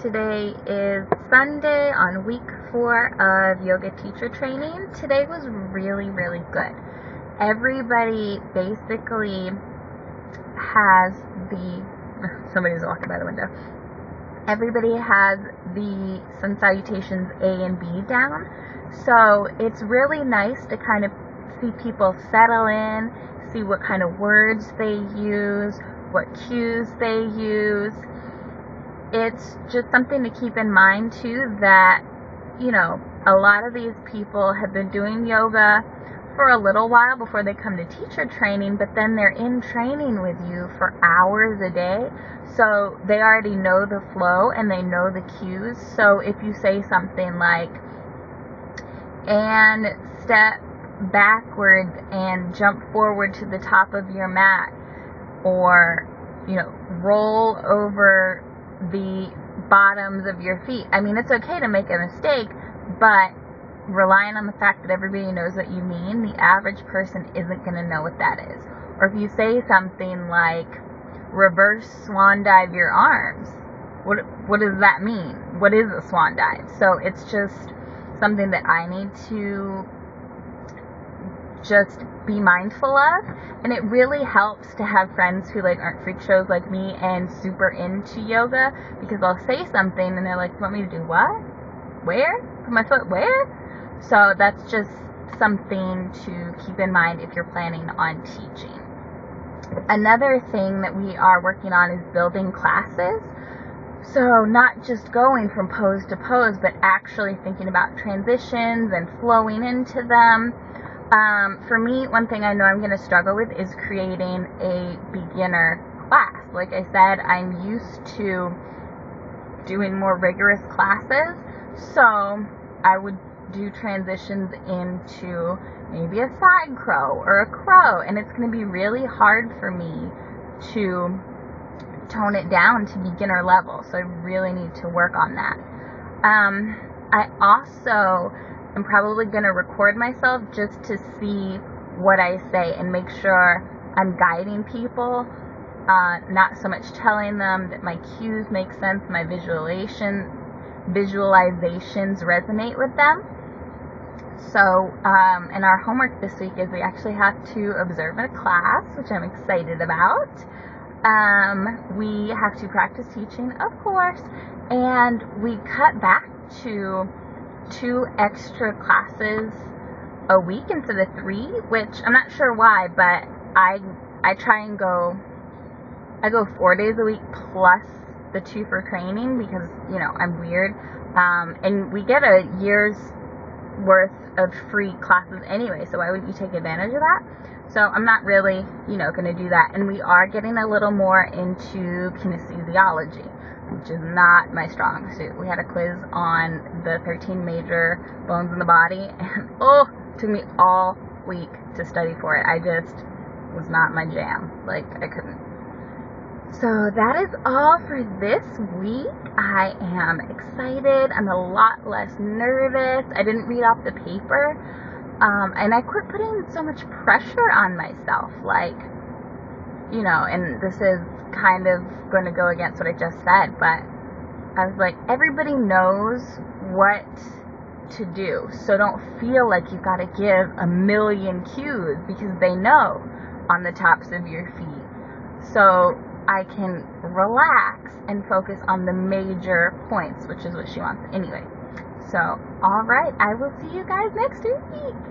Today is Sunday on week 4 of yoga teacher training. Today was really, really good. Everybody basically has somebody's walking by the window. Everybody has the sun salutations A and B down. So it's really nice to kind of see people settle in, see what kind of words they use, what cues they use. It's just something to keep in mind too that, a lot of these people have been doing yoga for a little while before they come to teacher training, but then they're in training with you for hours a day. So they already know the flow and they know the cues. So if you say something like, and step backwards and jump forward to the top of your mat, or, roll over the bottoms of your feet. I mean, it's okay to make a mistake, but relying on the fact that everybody knows what you mean, the average person isn't going to know what that is. Or if you say something like, reverse swan dive your arms, what does that mean? What is a swan dive? So it's just something that I need to just be mindful of, and it really helps to have friends who aren't freak shows like me and super into yoga, because I'll say something and they're like, you want me to do what? Where? Put my foot where? So that's just something to keep in mind if you're planning on teaching. Another thing that we are working on is building classes. So not just going from pose to pose, but actually thinking about transitions and flowing into them. For me, one thing I know I'm going to struggle with is creating a beginner class. Like I said, I'm used to doing more rigorous classes, so I would do transitions into maybe a side crow or a crow, and it's going to be really hard for me to tone it down to beginner level, so I really need to work on that. I also I'm probably going to record myself just to see what I say and make sure I'm guiding people, not so much telling them that my cues make sense, my visualizations resonate with them. So, and our homework this week is we actually have to observe a class, which I'm excited about. We have to practice teaching, of course, and we cut back to 2 extra classes a week instead of 3, which I'm not sure why, but I try and go 4 days a week plus the 2 for training, because I'm weird, and we get a year's worth of free classes anyway, so why wouldn't you take advantage of that? So I'm not really going to do that. And we are getting a little more into kinesiology, which is not my strong suit. We had a quiz on the 13 major bones in the body, and it took me all week to study for it. I just was not my jam. I couldn't. So that is all for this week. I am excited. I'm a lot less nervous. I didn't read off the paper, and I quit putting so much pressure on myself. And this is kind of going to go against what I just said, but I was like, everybody knows what to do, so don't feel like you've got to give a million cues, because they know on the tops of your feet. So I can relax and focus on the major points, which is what she wants anyway. So, alright, I will see you guys next week.